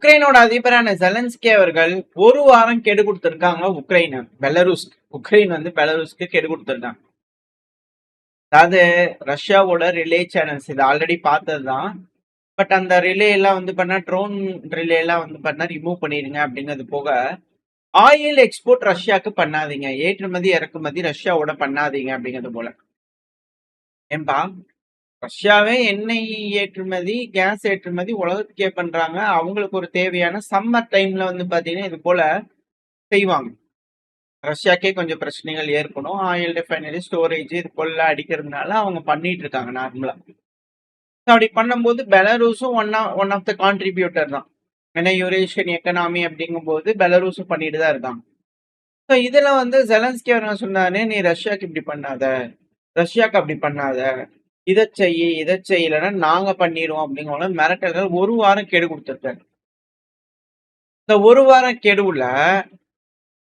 உக்ரைனோட அதிபரான Zelensky அவர்கள் ஒரு வாரம் கெடு கொடுத்திருக்காங்க பெலருஸ். உக்ரைன் வந்து பெலருஸ்க்கு கெடு கொடுத்திருக்காங்க. அதாவது ரஷ்யாவோட ரிலே சேனல்ஸ் இது ஆல்ரெடி பார்த்ததுதான். பட் அந்த ரிலே எல்லாம் வந்து பண்ணா ட்ரோன் ரிலே எல்லாம் வந்து பண்ணா ரிமூவ் பண்ணிருங்க அப்படிங்கிறது போக, ஆயில் எக்ஸ்போர்ட் ரஷ்யாவுக்கு பண்ணாதீங்க, ஏற்றுமதி இறக்குமதி ரஷ்யாவோட பண்ணாதீங்க அப்படிங்கிறது போல. ஏன்பா ரஷ்யாவே எண்ணெய் ஏற்றுமதி, கேஸ் ஏற்றுமதி உலகத்துக்கே பண்றாங்க. அவங்களுக்கு ஒரு தேவையான சம்மர் டைம்ல வந்து பாத்தீங்கன்னா இது போல செய்வாங்க. ரஷ்யாக்கே கொஞ்சம் பிரச்சனைகள் ஏற்படும். ஆயில் ரிஃபைனரி, ஸ்டோரேஜ் இது போல அடிக்கிறதுனால அவங்க பண்ணிட்டு இருக்காங்க நார்மலா. அப்படி பண்ணும்போது பெலரூஸும் ஒன் ஆஃப் த கான்ட்ரிபியூட்டர் தான். ஏன்னா யூரேஷியன் எக்கனாமி அப்படிங்கும் போது பெலரூஸும் பண்ணிட்டு தான் இருக்காங்க. ஸோ இதுல வந்து ஜெலன்ஸ்கி அவர் சொன்னாரு, நீ ரஷ்யாக்கு இப்படி பண்ணாத, ரஷ்யாக்கு அப்படி பண்ணாத, இதை செய்யலைன்னா நாங்க பண்ணிடுவோம் அப்படிங்கிற மிரட்டல்கள் ஒரு வாரம் கெடு கொடுத்துருக்காரு. இந்த ஒரு வாரம் கெடுவுல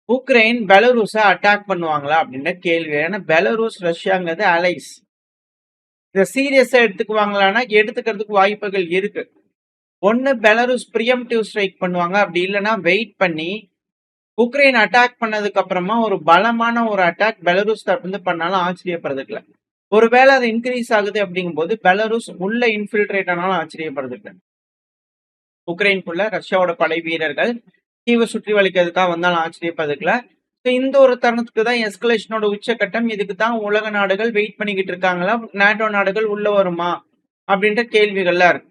உக்ரைன் பெலரூஸை அட்டாக் பண்ணுவாங்களா அப்படின்ற கேள்வி. ஏன்னா பெலரூஸ் ரஷ்யாங்கிறது அலைஸ். இதை சீரியஸா எடுத்துக்குவாங்களான்னா எடுத்துக்கிறதுக்கு வாய்ப்புகள் இருக்கு. ஒன்னு பெலரூஸ் பிரியம்டிவ் ஸ்ட்ரைக் பண்ணுவாங்க, அப்படி இல்லைன்னா வெயிட் பண்ணி உக்ரைன் அட்டாக் பண்ணதுக்கு அப்புறமா ஒரு பலமான ஒரு அட்டாக் பெலரூஸ் தரப்பு பண்ணாலும் ஆச்சரியப்படுறதுக்குல. ஒருவேளை அது இன்க்ரீஸ் ஆகுது அப்படிங்கும் போது பெலரூஸ் உள்ள இன்ஃபில்ட்ரேட் ஆனாலும் ஆச்சரியப்படுறதுக்கு. உக்ரைனுக்குள்ள ரஷ்யாவோட படை வீரர்கள் கீவை சுற்றி வளைக்கிறதுக்காக வந்தாலும் ஆச்சரியப்படுறதுக்குல. இந்த ஒரு தருணத்துக்கு தான் எஸ்கலேஷனோட உச்சகட்டம். இதுக்கு தான் உலக நாடுகள் வெயிட் பண்ணிக்கிட்டு இருக்காங்களா, நாட்டோ நாடுகள் உள்ள வருமா அப்படின்ற கேள்விகள்லாம் இருக்கு.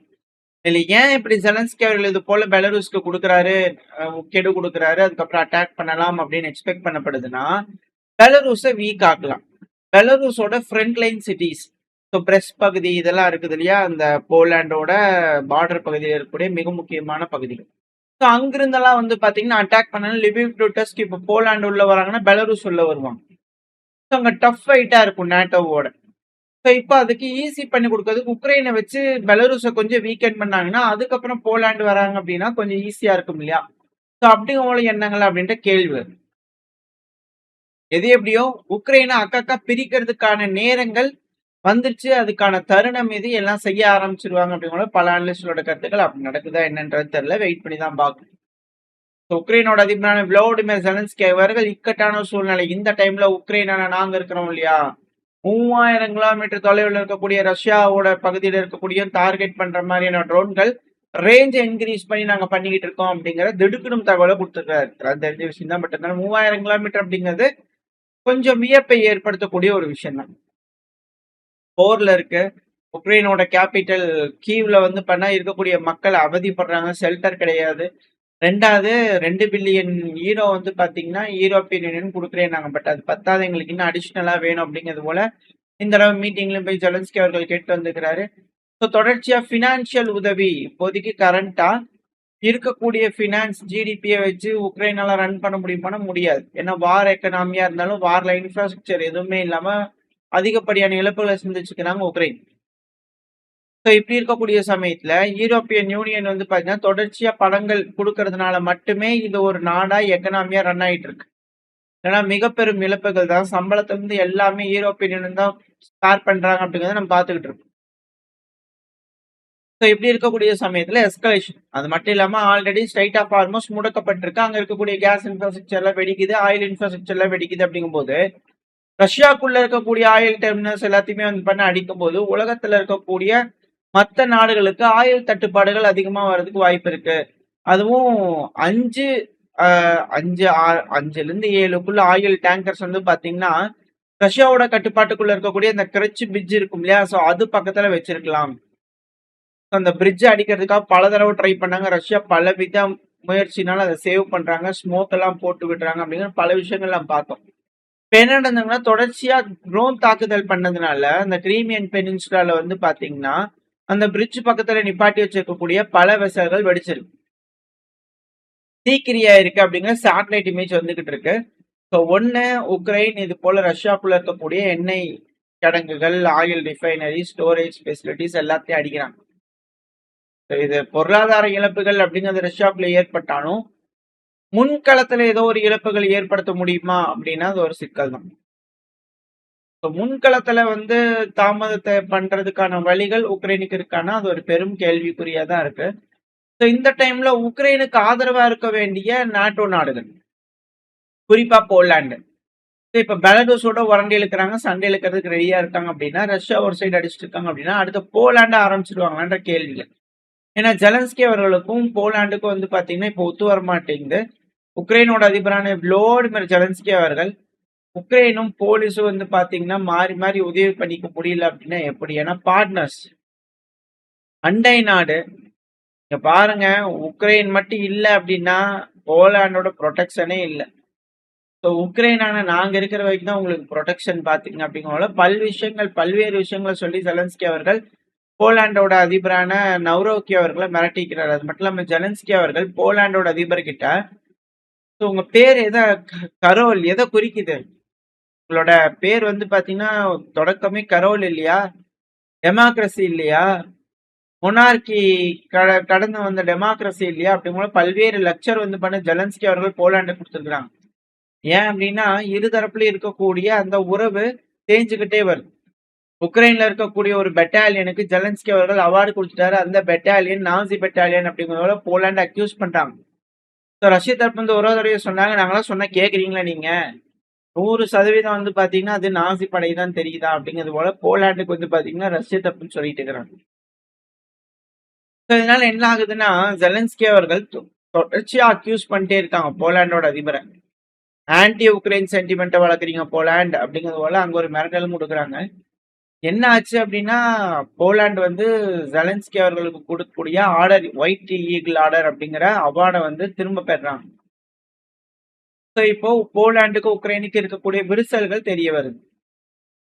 இதுல ஏன் இப்படி ஜெலன்ஸ்கி அவர்கள் இது போல பெலரூஸ்க்கு கொடுக்குறாரு, கெடு கொடுக்குறாரு, அதுக்கப்புறம் அட்டாக் பண்ணலாம் அப்படின்னு எக்ஸ்பெக்ட் பண்ணப்படுதுன்னா, பெலரூஸை வீக் ஆக்கலாம். பெலரூஸோட front line cities, so Brest பகுதி இதெல்லாம் இருக்குது இல்லையா, அந்த போலாண்டோட பார்டர் பகுதியில் இருக்கக்கூடிய மிக முக்கியமான பகுதிகள். ஸோ அங்கிருந்தெல்லாம் வந்து பார்த்தீங்கன்னா அட்டாக் பண்ணாலும் லிவிவ் டுடஸ்க் இப்போ போலாண்டு உள்ள வராங்கன்னா பெலரூஸ் உள்ள வருவாங்க. ஸோ அங்கே டஃப் ஃபைட்டா இருக்கும் நேட்டோவோட. ஸோ இப்போ அதுக்கு ஈஸி பண்ணி கொடுக்கறதுக்கு உக்ரைனை வச்சு பெலரூஸை கொஞ்சம் வீக்கெண்ட் பண்ணாங்கன்னா அதுக்கப்புறம் போலாண்டு வராங்க அப்படின்னா கொஞ்சம் ஈஸியா இருக்கும் இல்லையா. ஸோ அப்படிங்கிற எண்ணங்கள் அப்படின்ற கேள்வி. எது எப்படியோ உக்ரைனை அக்கா பிரிக்கிறதுக்கான நேரங்கள் வந்துருச்சு, அதுக்கான தருணம் இது, எல்லாம் செய்ய ஆரம்பிச்சிருவாங்க அப்படிங்கிற பல அனலிஸ்டோட கருத்துக்கள். அப்படி நடக்குதா என்னன்றது தெரியல, வெயிட் பண்ணி தான் பார்க்கணும். உக்ரைனோட அதிபரான விளாடிமிர் ஜெலன்ஸ்கி அவர்கள் இக்கட்டான சூழ்நிலை இந்த டைம்ல உக்ரைனான நாங்க இருக்கிறோம் இல்லையா, 3000 கிலோமீட்டர் தொலைவில் இருக்கக்கூடிய ரஷ்யாவோட பகுதியில் இருக்கக்கூடிய டார்கெட் பண்ற மாதிரியான ட்ரோன்கள் ரேஞ்ச் இன்க்ரீஸ் பண்ணி நாங்க பண்ணிக்கிட்டு இருக்கோம் அப்படிங்கிற திடுக்கிடும் தகவலை கொடுத்துருக்காரு. தெரிஞ்ச விஷயம் தான். பட் இருந்தாலும் 3000 கிலோமீட்டர் அப்படிங்கிறது கொஞ்சம் வியப்பை ஏற்படுத்தக்கூடிய ஒரு விஷயம் தான். போர்ல இருக்கு. உக்ரைனோட கேபிட்டல் கீவ்ல வந்து பண்ணா இருக்கக்கூடிய மக்கள் அவதிப்படுறாங்க, ஷெல்டர் கிடையாது. ரெண்டாவது 2 பில்லியன் யூரோ வந்து பாத்தீங்கன்னா யூரோப்பியன் யூனியன் கொடுக்குறேன்னாங்க. பட் அது பத்தாது, எங்களுக்கு இன்னும் அடிஷ்னலா வேணும் அப்படிங்கிறது போல இந்த தடவை மீட்டிங்லயும் போய் ஜெலன்ஸ்கி அவர்கள் கேட்டு வந்துக்கிறாரு. ஸோ தொடர்ச்சியா பினான்சியல் உதவி இப்போதைக்கு கரண்டா இருக்கக்கூடிய பினான்ஸ் ஜிடிபியை வச்சு உக்ரைனால ரன் பண்ண முடியாது. ஏன்னா வார் எக்கனாமியா இருந்தாலும் வார்ல இன்ஃப்ராஸ்ட்ரக்சர் எதுவுமே இல்லாம அதிகப்படியான இழப்புகளை சந்திச்சுக்கிறாங்க உக்ரைன். ஸோ இப்படி இருக்கக்கூடிய சமயத்துல யூரோப்பியன் யூனியன் வந்து பாத்தீங்கன்னா தொடர்ச்சியா படங்கள் கொடுக்கறதுனால மட்டுமே இது ஒரு நாடா எக்கனாமியா ரன் ஆயிட்டு இருக்கு. ஏன்னா மிக பெரும் இழப்புகள் தான், சம்பளத்துல இருந்து எல்லாமே யூரோப்பியன் யூனியன் தான் ஸ்பேர் பண்றாங்க அப்படிங்கிறத நம்ம பார்த்துக்கிட்டு இருக்கோம். ஸோ இப்படி இருக்கக்கூடிய சமயத்துல எஸ்கலேஷன், அது மட்டும் இல்லாம ஆல்ரெடி ஸ்ட்ரைட் ஆஃப் ஹார்மோஸ் முடக்கப்பட்டிருக்கு. அங்க இருக்கக்கூடிய கேஸ் இன்ஃப்ராஸ்ட்ரக்சர்லாம் வெடிக்குது, ஆயில் இன்ஃப்ராஸ்ட்ரக்சர்லாம் வெடிக்குது. அப்படிங்கும் போது ரஷ்யாக்குள்ள இருக்கக்கூடிய ஆயில் டெர்மினல்ஸ் எல்லாத்தையுமே வந்து பண்ண அடிக்கும் போது உலகத்துல இருக்கக்கூடிய மற்ற நாடுகளுக்கு ஆயில் தட்டுப்பாடுகள் அதிகமா வர்றதுக்கு வாய்ப்பு இருக்கு. அதுவும் 5-7 ஆயில் டேங்கர்ஸ் வந்து பாத்தீங்கன்னா ரஷ்யாவோட கட்டுப்பாட்டுக்குள்ள இருக்கக்கூடிய இந்த கிரச் பிரிட்ஜ் இருக்கும் இல்லையா, ஸோ அது பக்கத்துல வச்சிருக்கலாம். அந்த பிரிட்ஜ் அடிக்கிறதுக்காக பல தடவை ட்ரை பண்ணாங்க ரஷ்யா, பல வித முயற்சினால அதை சேவ் பண்றாங்க, ஸ்மோக் எல்லாம் போட்டு விடுறாங்க அப்படிங்கிற பல விஷயங்கள் நம்ம பார்த்தோம். இப்ப என்ன நடந்ததுன்னா தொடர்ச்சியா ட்ரோன் தாக்குதல் பண்ணதுனால அந்த கிரீமியன் பெனின்சுலால வந்து பாத்தீங்கன்னா அந்த பிரிட்ஜ் பக்கத்துல நிப்பாட்டி வச்சிருக்கக்கூடிய பல வெசல்கள் வெடிச்சிருக்கு, தீக்கிரியா இருக்கு அப்படிங்கிற சேட்டலைட் இமேஜ் வந்துகிட்டு இருக்கு. ஸோ ஒன்னு உக்ரைன் இது போல ரஷ்யாக்குள்ள இருக்கக்கூடிய எண்ணெய் கிடங்குகள், ஆயில் ரிஃபைனரி, ஸ்டோரேஜ் ஃபெசிலிட்டிஸ் எல்லாத்தையும் அடிக்கிறாங்க. இது பொருளாதார இழப்புகள் அப்படிங்கிறது ரஷ்யாக்குள்ள ஏற்பட்டாலும் முன்களத்துல ஏதோ ஒரு இழப்புகள் ஏற்படுத்த முடியுமா அப்படின்னா அது ஒரு சிக்கல் தான். முன்களத்துல வந்து தாமதத்தை பண்றதுக்கான வழிகள் உக்ரைனுக்கு இருக்கானா அது ஒரு பெரும் கேள்விக்குறியா தான் இருக்கு. ஸோ இந்த டைம்ல உக்ரைனுக்கு ஆதரவா இருக்க வேண்டிய நாட்டோ நாடுகள், குறிப்பா போலாந்து. இப்ப பெலருஸோட உரண்டி இழுக்கிறாங்க, சண்டை இழுக்கிறதுக்கு ரெடியா இருக்காங்க அப்படின்னா, ரஷ்யா ஒரு சைடு அடிச்சுட்டு இருக்காங்க அப்படின்னா, அடுத்து போலாண்டு ஆரம்பிச்சிருவாங்களான்ற கேள்விகள். ஏன்னா ஜெலன்ஸ்கி அவர்களுக்கும் போலாண்டுக்கும் வந்து பாத்தீங்கன்னா இப்போ ஒத்து வர மாட்டேங்குது. உக்ரைனோட அதிபரான விளோடிமிர் ஜெலன்ஸ்கி அவர்கள் உக்ரைனும் போலீஸும் வந்து பாத்தீங்கன்னா மாறி மாறி உதவி பண்ணிக்க முடியல அப்படின்னா எப்படி? ஏன்னா பார்ட்னர்ஸ், அண்டை நாடு. இங்க பாருங்க, உக்ரைன் மட்டும் இல்ல அப்படின்னா போலாண்டோட ப்ரொடெக்ஷனே இல்லை. ஸோ உக்ரைனான நாங்க இருக்கிற வரைக்கும் தான் உங்களுக்கு ப்ரொடெக்ஷன் பாத்தீங்க அப்படிங்கிற பல்வேறு விஷயங்களை சொல்லி ஜெலன்ஸ்கி அவர்கள் போலாண்டோட அதிபரான நவ்ரோக்கி அவர்களை மிரட்டிக்கிறார். அது மட்டும் இல்லாம ஜெலன்ஸ்கி அவர்கள் போலாண்டோட அதிபர் கிட்ட உங்க பேர் கரோல் எதை குறிக்குது? உங்களோட பேர் வந்து பாத்தீங்கன்னா தொடக்கமே கரோல் இல்லையா? டெமோக்ரஸி இல்லையா? மொனார்கி கடந்து வந்த டெமோக்ரஸி இல்லையா? அப்படிங்கிற பல்வேறு லெக்சர் வந்து பண்ண ஜெலன்ஸ்கி அவர்கள் போலாண்டு கொடுத்துருக்காங்க. ஏன் அப்படின்னா இருதரப்புல இருக்கக்கூடிய அந்த உறவு தேஞ்சுக்கிட்டே வருது. உக்ரைன்ல இருக்கக்கூடிய ஒரு பெட்டாலியனுக்கு ஜெலன்ஸ்கி அவர்கள் அவார்டு கொடுத்துட்டாரு. அந்த பெட்டாலியன் நாசி பெட்டாலியன் அப்படிங்கிறத போலாண்டு அக்யூஸ் பண்றாங்க. ரஷ்ய தரப்பு வந்து ஒரு தடவை சொன்னாங்க, நாங்களாம் சொன்னா கேக்குறீங்களா நீங்க? 100% வந்து பாத்தீங்கன்னா அது நாசி படை தான் தெரியுதா அப்படிங்கிறது போல போலாண்டுக்கு வந்து பாத்தீங்கன்னா ரஷ்ய தப்புன்னு சொல்லிட்டு இருக்கிறாங்க. இதனால என்ன ஆகுதுன்னா ஜெலன்ஸ்கி அவர்கள் தொடர்ச்சியா அக்யூஸ் பண்ணிட்டே இருக்காங்க போலாண்டோட அதிபரை. ஆன்டி உக்ரைன் சென்டிமெண்ட்டை வளர்க்குறீங்க போலாண்ட் அப்படிங்கிறது போல அங்க ஒரு மிரட்டலும் கொடுக்குறாங்க. என்ன ஆச்சு அப்படின்னா போலாந்து வந்து ஜெலன்ஸ்கி அவர்களுக்கு கொடுக்கக்கூடிய ஆர்டர், ஒயிட் ஈகிள் ஆர்டர் அப்படிங்கிற அவார்டை வந்து திரும்ப பெறாங்க. இப்போ போலாண்டுக்கு உக்ரைனுக்கு இருக்கக்கூடிய விரிசல்கள் தெரிய வருது.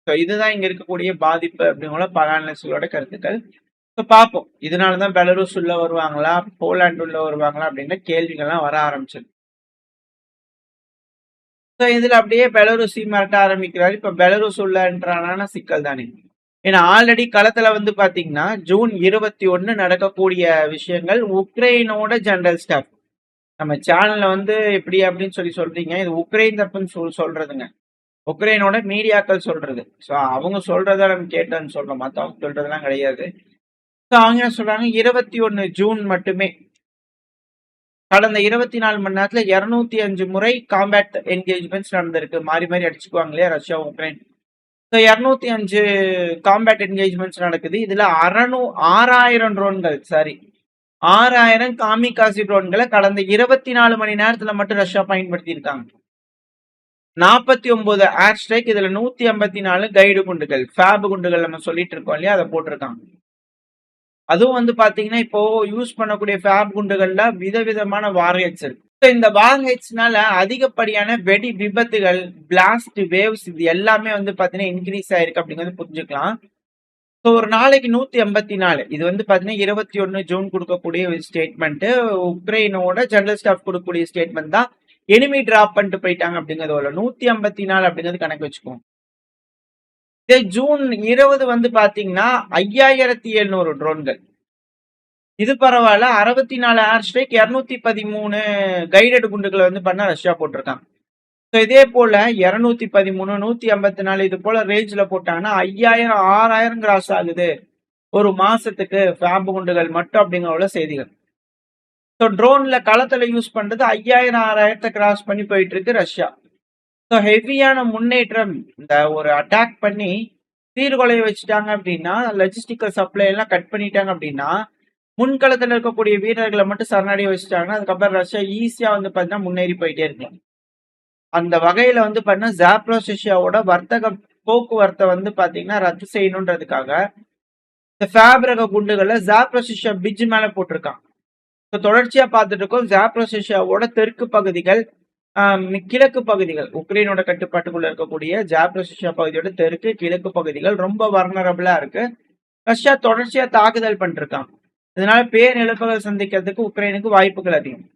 இதுதான் இங்க இருக்கக்கூடிய பாதிப்பு அப்படிங்கிற பல அனலிஸ்டோட கருத்துக்கள். பார்ப்போம், இதனாலதான் பெலருஸ் உள்ள வருவாங்களா, போலாண்டு உள்ள வருவாங்களா அப்படிங்கிற கேள்விகள்லாம் வர ஆரம்பிச்சது. இதுல அப்படியே பெலருஸ் மிரட்ட ஆரம்பிக்கிறாரு. இப்ப பெலருஸ் உள்ளன்றான சிக்கல் தானே. ஏன்னா ஆல்ரெடி களத்துல வந்து பாத்தீங்கன்னா ஜூன் 21 நடக்கக்கூடிய விஷயங்கள் உக்ரைனோட ஜெனரல் ஸ்டாஃப் நம்ம சேனல்ல வந்து எப்படி அப்படின்னு சொல்றீங்க. இது உக்ரைன் தப்புன்னு சொல்றதுங்க. உக்ரைனோட மீடியாக்கள் சொல்றது. ஸோ அவங்க சொல்றத நம்ம கேட்டோன்னு சொல்றோம், மற்றவங்க சொல்றதெல்லாம் கிடையாது. ஸோ அவங்க என்ன சொல்றாங்க, 21 ஜூன் மட்டுமே கடந்த 24 மணி நேரத்துல 205 முறை காம்பேட் என்கேஜ்மெண்ட்ஸ் நடந்திருக்கு. மாறி மாறி அடிச்சுக்குவாங்க இல்லையா ரஷ்யா உக்ரைன். 205 காம்பேட் என்கேஜ்மெண்ட்ஸ் நடக்குது. இதுல 6000 ட்ரோன்கள், 6000 காமிகாசி ட்ரோன்களை கடந்த 24 மணி நேரத்துல மட்டும் ரஷ்யா பயன்படுத்தி இருக்காங்க. 49 ஏர் ஸ்ட்ரைக், இதுல 154 கைடு குண்டுகள், ஃபேப் குண்டுகள் நம்ம சொல்லிட்டு இருக்கோம் இல்லையா, அதை போட்டிருக்காங்க. அதுவும் வந்து பாத்தீங்கன்னா இப்போ யூஸ் பண்ணக்கூடிய ஃபேப் குண்டுகள்ல விதவிதமான வார்ஹெட்ஸ் இருக்கு. இந்த வார்ஹெட்ஸ்னால அதிகப்படியான வெடி விபத்துகள், பிளாஸ்ட் வேவ்ஸ் இது எல்லாமே வந்து பாத்தீங்கன்னா இன்க்ரீஸ் ஆயிருக்கு அப்படிங்கிறது புரிஞ்சுக்கலாம். ஸோ ஒரு நாளைக்கு 184, இது வந்து பாத்தீங்கன்னா 21 ஜூன் கொடுக்கக்கூடிய ஒரு ஸ்டேட்மெண்ட். உக்ரைனோட ஜெனரல் ஸ்டாஃப் கொடுக்கக்கூடிய ஸ்டேட்மெண்ட் தான். எனிமி டிராப் பண்ணிட்டு போயிட்டாங்க அப்படிங்கிறது 154 அப்படிங்கிறது கணக்கு வச்சுக்கோங்க. ஜூன் 20 வந்து பாத்தீங்கன்னா 5700 ட்ரோன்கள். இது பரவாயில்ல. 64 ஏர் ஸ்ட்ரைக், 213 கைடட் குண்டுகளை வந்து பண்ண ரஷ்யா போட்டிருக்காங்க. இதே போல 213, 154 இது போல ரேஞ்ச்ல போட்டாங்கன்னா 5000, 6000 கிராஸ் ஆகுது ஒரு மாசத்துக்கு ஃபேப் குண்டுகள் மட்டும் அப்படிங்கிற செய்திகள். ஸோ ட்ரோன்ல களத்துல யூஸ் பண்றது 5000, 6000 கிராஸ் பண்ணி போயிட்டு இருக்கு ரஷ்யா. ஸோ ஹெவியான முன்னேற்றம், இந்த ஒரு அட்டாக் பண்ணி சீர்குலைய வச்சுட்டாங்க அப்படின்னா, லஜிஸ்டிக்கல் சப்ளை எல்லாம் கட் பண்ணிட்டாங்க அப்படின்னா, முன்களத்துல இருக்கக்கூடிய வீரர்களை மட்டும் சரணடைய வச்சுட்டாங்கன்னா அதுக்கப்புறம் ரஷ்யா ஈஸியா வந்து பாத்தீங்கன்னா முன்னேறி போயிட்டே இருக்கலாம். அந்த வகையில வந்து பாத்தீங்கன்னா ஜாப்ரோசியாவோட வர்த்தக போக்குவரத்தை வந்து பாத்தீங்கன்னா ரத்து செய்யணுன்றதுக்காக இந்த ஃபேப் ரக குண்டுகளை ஜாப்ரோசியா பிரிட்ஜ் மேல போட்டிருக்காங்க. தொடர்ச்சியா பார்த்துட்டு இருக்கோம். ஜாப்ரோசியாவோட தெற்கு பகுதிகள், கிழக்கு பகுதிகள், உக்ரைனோட கட்டுப்பாட்டுக்குள்ள இருக்கக்கூடிய ஜாப்ரோசியா பகுதியோட தெற்கு கிழக்கு பகுதிகள் ரொம்ப வர்னரபிளா இருக்கு. ரஷ்யா தொடர்ச்சியா தாக்குதல் பண்ணிருக்காங்க. இதனால பேரிழப்புகள் சந்திக்கிறதுக்கு உக்ரைனுக்கு வாய்ப்புகள் அதிகம்.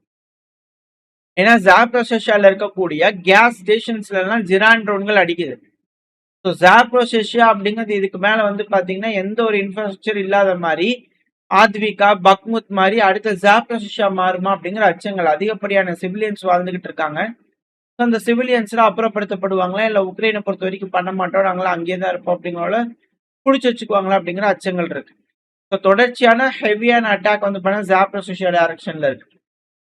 ஏன்னா ஜாப்ரோசியால இருக்கக்கூடிய கேஸ் ஸ்டேஷன்ஸ்ல எல்லாம் ஜிரான் ட்ரோன்கள் அடிக்குது. ஸோ ஜாப்ரோசியா அப்படிங்கிறது இதுக்கு மேல வந்து பாத்தீங்கன்னா எந்த ஒரு இன்ஃப்ராஸ்ட்ரக்சர் இல்லாத மாதிரி ஆத்விகா, பக்முத் மாதிரி அடுத்த ஜாப்ரோசியா மாறுமா அப்படிங்கிற அச்சங்கள். அதிகப்படியான சிவிலியன்ஸ் வாழ்ந்துகிட்டு இருக்காங்க. அந்த சிவிலியன்ஸ்ல அப்புறப்படுத்தப்படுவாங்களா, இல்ல உக்ரைனை பொறுத்த வரைக்கும் பண்ண மாட்டோம், நாங்களும் அங்கேயே தான் இருப்போம் அப்படிங்கிற புடிச்சு வச்சுக்குவாங்களா அப்படிங்கிற அச்சங்கள் இருக்கு. ஸோ தொடர்ச்சியான ஹெவியான அட்டாக் வந்து பார்த்தீங்கன்னா ஜாப்ரோசியா டைரக்ஷன்ல இருக்கு.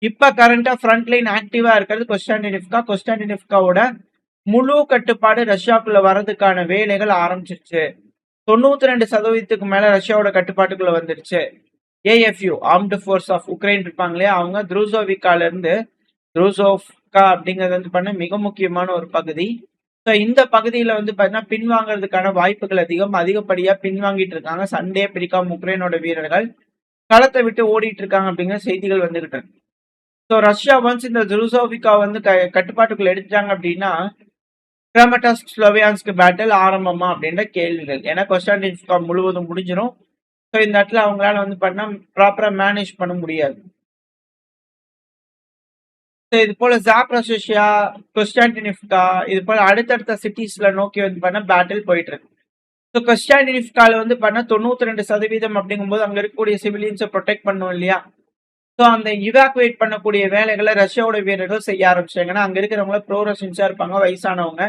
இப்ப கரண்டா ஃப்ரண்ட் லைன் ஆக்டிவா இருக்கிறது கொஸ்டாண்டினிவ்கா. கொஸ்டாண்டினிவ்காவோட முழு கட்டுப்பாடு ரஷ்யாக்குள்ள வர்றதுக்கான வேலைகள் ஆரம்பிச்சிருச்சு. 92% மேல ரஷ்யாவோட கட்டுப்பாட்டுக்குள்ள வந்துருச்சு. ஏஎஃப்யூ ஆர்ம்டு ஃபோர்ஸ் ஆஃப் உக்ரைன் இருப்பாங்க இல்லையா, அவங்க த்ரூசோவிக்கால இருந்து த்ரூசோவ்கா அப்படிங்கிறது வந்து பண்ண மிக முக்கியமான ஒரு பகுதி. ஸோ இந்த பகுதியில வந்து பார்த்தீங்கன்னா பின்வாங்கிறதுக்கான வாய்ப்புகள் அதிகப்படியா பின்வாங்கிட்டு இருக்காங்க. சண்டே பிடிக்காம உக்ரைனோட வீரர்கள் களத்தை விட்டு ஓடிட்டு இருக்காங்க அப்படிங்கிற செய்திகள் வந்துகிட்டு இருக்கு. ஸோ ரஷ்யா ஒன்ஸ் இந்த ஜுருசோவிக்கா வந்து கட்டுப்பாட்டுக்குள்ள எடுத்துட்டாங்க அப்படின்னா கிராமட்டாஸ்க் ஸ்லோவியான்ஸ்க் பேட்டில் ஆரம்பமா அப்படின்ற கேள்விகள். ஏன்னா கொஸ்டாண்டின்ஸ்கா முழுவதும் முடிஞ்சிடும். ஸோ இந்த இடத்துல அவங்களால வந்து பண்ணா ப்ராப்பரா மேனேஜ் பண்ண முடியாது. இது போல ஜாப்ரோசியா, கொஸ்டாண்டினிவ்கா இது போல அடுத்தடுத்த சிட்டிஸ்ல நோக்கி வந்து பண்ண பேட்டில் போயிட்டு இருக்கு. ஸோ கொஸ்டாண்டினிவ்கால வந்து பண்ண 92% அப்படிங்கும்போது அங்க இருக்கக்கூடிய சிவிலியன்ஸை ப்ரொடெக்ட் பண்ணும் இல்லையா. ஸோ அந்த இவாக்குவேட் பண்ணக்கூடிய வேலைகளை ரஷ்யாவோட வீரர்கள் செய்ய ஆரம்பிச்சாங்க. ஏன்னா அங்க இருக்கிறவங்க ப்ரோ ரஷ்யன்ஸா இருப்பாங்க, வயசானவங்க.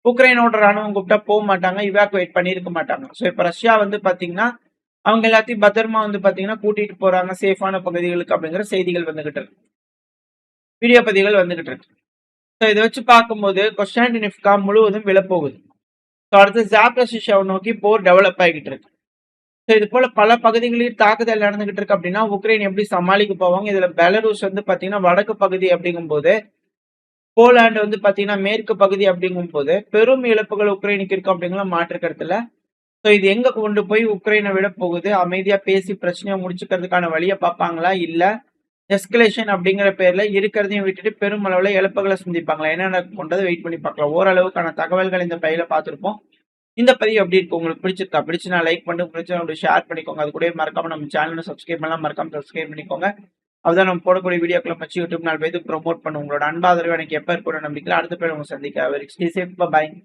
உக்ரைனோட ராணுவம் கூப்பிட்டா போக மாட்டாங்க, இவாக்குவேட் பண்ணியிருக்க மாட்டாங்க. ஸோ இப்போ ரஷ்யா வந்து பாத்தீங்கன்னா அவங்க எல்லாத்தையும் பத்திரமா வந்து பாத்தீங்கன்னா கூட்டிட்டு போறாங்க சேஃபான பகுதிகளுக்கு அப்படிங்கிற செய்திகள் வந்துகிட்டு இருக்கு, வீடியோ பதிவுகள் வந்துகிட்டு இருக்கு. ஸோ இதை வச்சு பார்க்கும்போது கொஸ்டாண்டினிவ்கா முழுவதும் விழப்போகுது. ஸோ அடுத்து ஜாப்ரோசியாவை நோக்கி போர் டெவலப் ஆகிட்டு இருக்கு. ஸோ இது போல பல பகுதிகளில் தாக்குதல் நடந்துகிட்டு இருக்கு அப்படின்னா உக்ரைன் எப்படி சமாளிக்க போவாங்க. இதுல பெலரூஸ் வந்து பாத்தீங்கன்னா வடக்கு பகுதி அப்படிங்கும் போது, போலாந்து வந்து பாத்தீங்கன்னா மேற்கு பகுதி அப்படிங்கும் போது பெரும் இழப்புகள் உக்ரைனுக்கு இருக்கும் அப்படிங்கிற மாற்று கருத்துல. ஸோ இது எங்க கொண்டு போய் உக்ரைனை விட போகுது? அமைதியா பேசி பிரச்சனையை முடிச்சுக்கிறதுக்கான வழியை பார்ப்பாங்களா, இல்ல எஸ்கலேஷன் அப்படிங்கிற பேர்ல இருக்கிறதையும் விட்டுட்டு பெரும் அளவுல இழப்புகளை சந்திப்பாங்களா? என்ன நடக்கும்ன்றதை வெயிட் பண்ணி பார்க்கலாம். ஓரளவுக்கான தகவல்கள் இந்த பையில பார்த்திருப்போம். இந்த பதிவு எப்படி இருக்கு, உங்களுக்கு பிடிச்சிருக்கா? பிடிச்சுனா லைக் பண்ணி பிடிச்சா ஷேர் பண்ணிக்கோங்க. அது கூட மறக்காம நம்ம சேனலை சப்ஸ்கிரைப் பண்ணலாம், மறக்காம சப்ஸ்கிரைப் பண்ணிக்கோங்க. அப்பதான் நம்ம போடக்கூடிய வீடியோக்களை வச்சு யூடியூப் நாள் பேருக்கு ப்ரொமோட் பண்ண உங்களோட அன்பாதரவு எனக்கு எப்ப இருக்கணும் நம்பிக்கை. அடுத்த பேர் உங்க சந்திக்க. பாய்.